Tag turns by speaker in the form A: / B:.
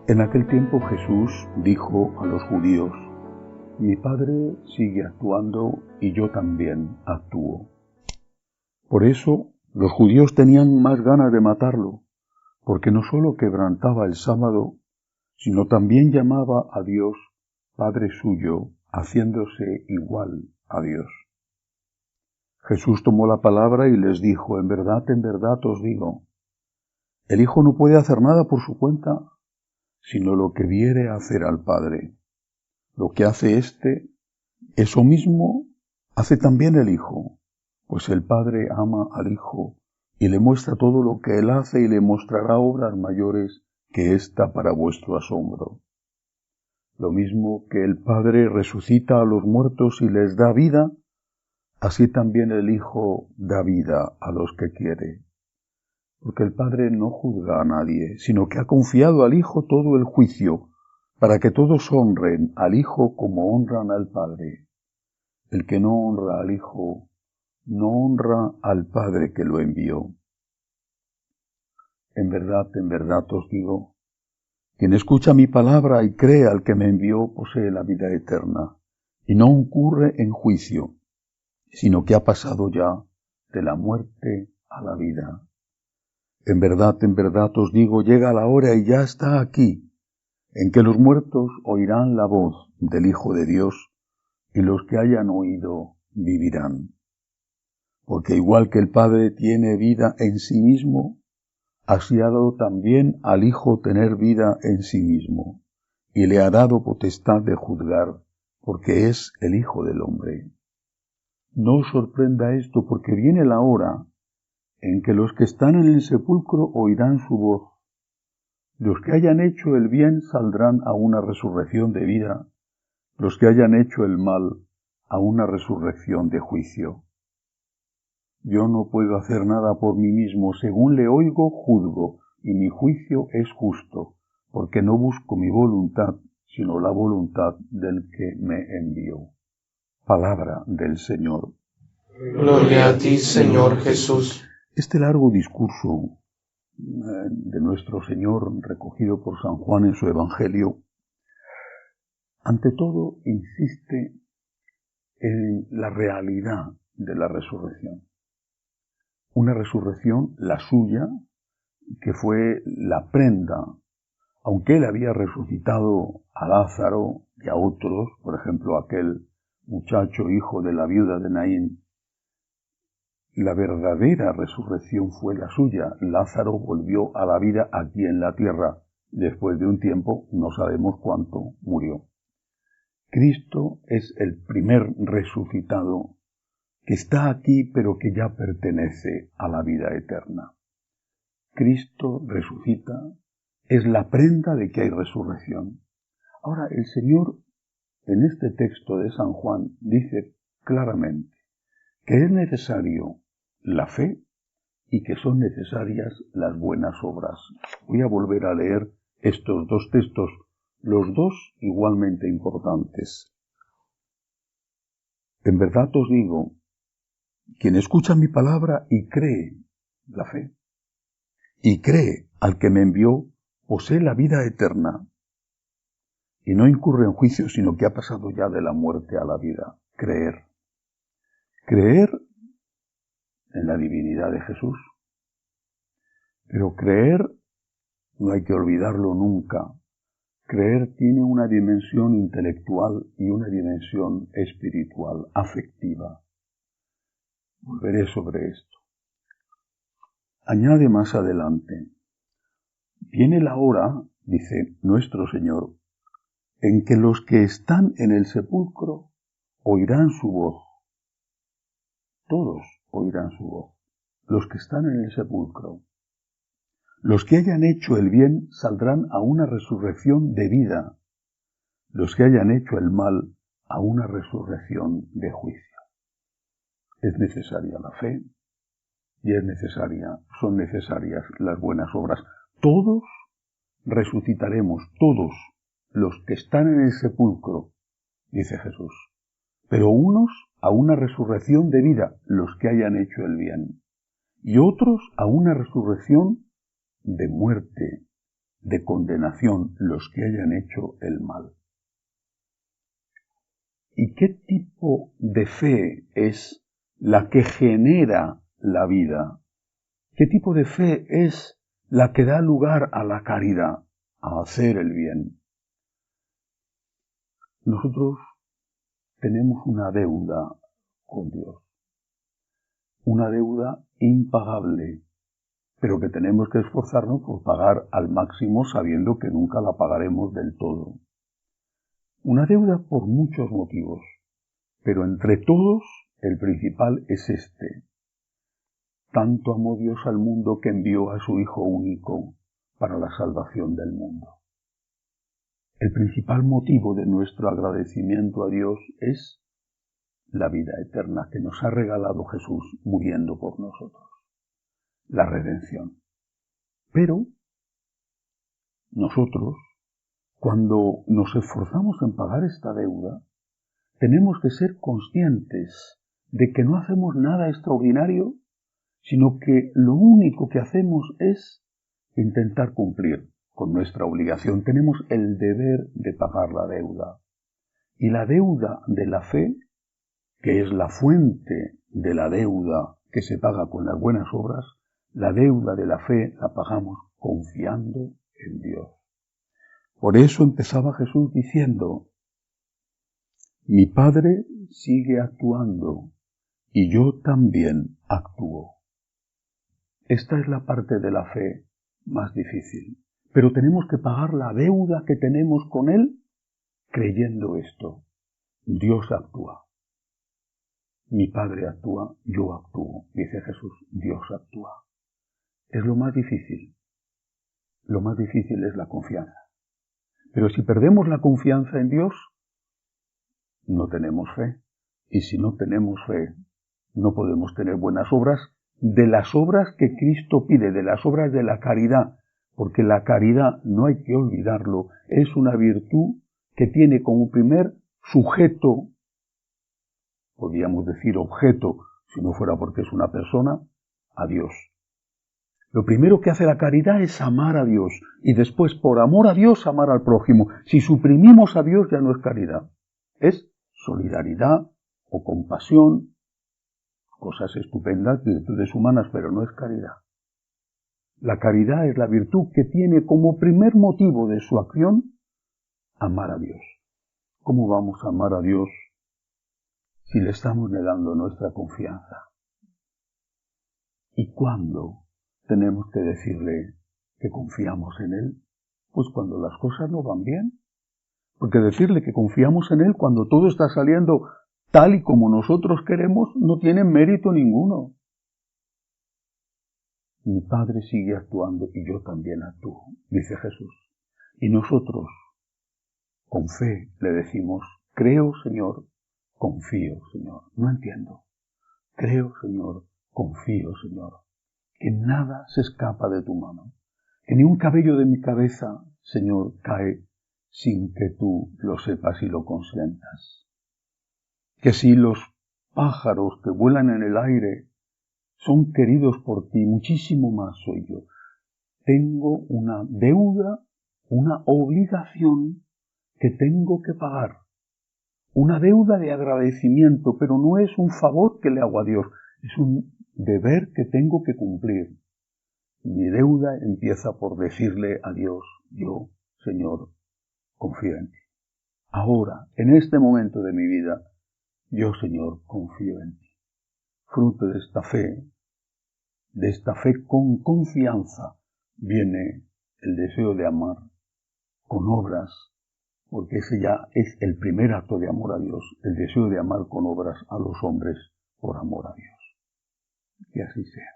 A: En aquel tiempo Jesús dijo a los judíos: Mi Padre sigue actuando y yo también actúo. Por eso los judíos tenían más ganas de matarlo, porque no solo quebrantaba el sábado, sino también llamaba a Dios Padre suyo, haciéndose igual a Dios. Jesús tomó la palabra y les dijo: en verdad os digo, el Hijo no puede hacer nada por su cuenta, sino lo que viere hacer al Padre. Lo que hace éste, eso mismo hace también el Hijo, pues el Padre ama al Hijo y le muestra todo lo que Él hace y le mostrará obras mayores que ésta para vuestro asombro. Lo mismo que el Padre resucita a los muertos y les da vida, así también el Hijo da vida a los que quiere. Porque el Padre no juzga a nadie, sino que ha confiado al Hijo todo el juicio, para que todos honren al Hijo como honran al Padre. El que no honra al Hijo, no honra al Padre que lo envió. En verdad os digo, quien escucha mi palabra y cree al que me envió posee la vida eterna, y no incurre en juicio, sino que ha pasado ya de la muerte a la vida. En verdad os digo, llega la hora y ya está aquí, en que los muertos oirán la voz del Hijo de Dios, y los que hayan oído vivirán. Porque igual que el Padre tiene vida en sí mismo, así ha dado también al Hijo tener vida en sí mismo, y le ha dado potestad de juzgar, porque es el Hijo del hombre. No os sorprenda esto, porque viene la hora en que los que están en el sepulcro oirán su voz. Los que hayan hecho el bien saldrán a una resurrección de vida, los que hayan hecho el mal a una resurrección de juicio. Yo no puedo hacer nada por mí mismo, según le oigo, juzgo, y mi juicio es justo, porque no busco mi voluntad, sino la voluntad del que me envió. Palabra del Señor.
B: Gloria a ti, Señor Jesús.
A: Este largo discurso de nuestro Señor, recogido por San Juan en su Evangelio, ante todo insiste en la realidad de la resurrección. Una resurrección, la suya, que fue la prenda, aunque él había resucitado a Lázaro y a otros, por ejemplo aquel muchacho hijo de la viuda de Naín, la verdadera resurrección fue la suya. Lázaro volvió a la vida aquí en la tierra. Después de un tiempo, no sabemos cuánto, murió. Cristo es el primer resucitado que está aquí, pero que ya pertenece a la vida eterna. Cristo resucita, es la prenda de que hay resurrección. Ahora, el Señor, en este texto de San Juan, dice claramente que es necesario la fe y que son necesarias las buenas obras. Voy a volver a leer estos dos textos, los dos igualmente importantes. En verdad os digo, quien escucha mi palabra y cree, la fe, y cree al que me envió, posee la vida eterna, y no incurre en juicio, sino que ha pasado ya de la muerte a la vida. Creer. Creer en la divinidad de Jesús. Pero creer, no hay que olvidarlo nunca, creer tiene una dimensión intelectual y una dimensión espiritual, afectiva. Volveré sobre esto. Añade más adelante: viene la hora, dice nuestro Señor, en que los que están en el sepulcro oirán su voz. Todos oirán su voz. Los que están en el sepulcro. Los que hayan hecho el bien saldrán a una resurrección de vida. Los que hayan hecho el mal a una resurrección de juicio. Es necesaria la fe y son necesarias las buenas obras. Todos resucitaremos, todos los que están en el sepulcro, dice Jesús. Pero unos a una resurrección de vida, los que hayan hecho el bien. Y otros a una resurrección de muerte, de condenación los que hayan hecho el mal. ¿Y qué tipo de fe es la que genera la vida? ¿Qué tipo de fe es la que da lugar a la caridad, a hacer el bien? Nosotros tenemos una deuda con Dios, una deuda impagable, pero que tenemos que esforzarnos por pagar al máximo sabiendo que nunca la pagaremos del todo. Una deuda por muchos motivos, pero entre todos el principal es este. Tanto amó Dios al mundo que envió a su Hijo único para la salvación del mundo. El principal motivo de nuestro agradecimiento a Dios es la vida eterna que nos ha regalado Jesús muriendo por nosotros, la redención. Pero nosotros, cuando nos esforzamos en pagar esta deuda, tenemos que ser conscientes de que no hacemos nada extraordinario, sino que lo único que hacemos es intentar cumplir con nuestra obligación. Tenemos el deber de pagar la deuda. Y la deuda de la fe, que es la fuente de la deuda que se paga con las buenas obras, la deuda de la fe la pagamos confiando en Dios. Por eso empezaba Jesús diciendo: mi Padre sigue actuando y yo también actúo. Esta es la parte de la fe más difícil, pero tenemos que pagar la deuda que tenemos con Él creyendo esto. Dios actúa. Mi Padre actúa, yo actúo. Dice Jesús, Dios actúa. Es lo más difícil. Lo más difícil es la confianza. Pero si perdemos la confianza en Dios, no tenemos fe. Y si no tenemos fe, no podemos tener buenas obras, de las obras que Cristo pide, de las obras de la caridad, porque la caridad, no hay que olvidarlo, es una virtud que tiene como primer sujeto, podríamos decir objeto, si no fuera porque es una persona, a Dios. Lo primero que hace la caridad es amar a Dios, y después, por amor a Dios, amar al prójimo. Si suprimimos a Dios, ya no es caridad, es solidaridad o compasión, cosas estupendas, virtudes humanas, pero no es caridad. La caridad es la virtud que tiene como primer motivo de su acción amar a Dios. ¿Cómo vamos a amar a Dios si le estamos negando nuestra confianza? ¿Y cuándo tenemos que decirle que confiamos en Él? Pues cuando las cosas no van bien. Porque decirle que confiamos en Él cuando todo está saliendo tal y como nosotros queremos no tiene mérito ninguno. Mi Padre sigue actuando y yo también actúo, dice Jesús. Y nosotros, con fe, le decimos: creo, Señor, confío, Señor. No entiendo. Creo, Señor, confío, Señor. Que nada se escapa de tu mano. Que ni un cabello de mi cabeza, Señor, cae sin que tú lo sepas y lo consientas. Que si los pájaros que vuelan en el aire son queridos por ti, muchísimo más soy yo. Tengo una deuda, una obligación que tengo que pagar. Una deuda de agradecimiento, pero no es un favor que le hago a Dios, es un deber que tengo que cumplir. Mi deuda empieza por decirle a Dios: yo, Señor, confío en ti. Ahora, en este momento de mi vida, yo, Señor, confío en ti. Fruto de esta fe con confianza, viene el deseo de amar con obras, porque ese ya es el primer acto de amor a Dios, el deseo de amar con obras a los hombres por amor a Dios. Que así sea.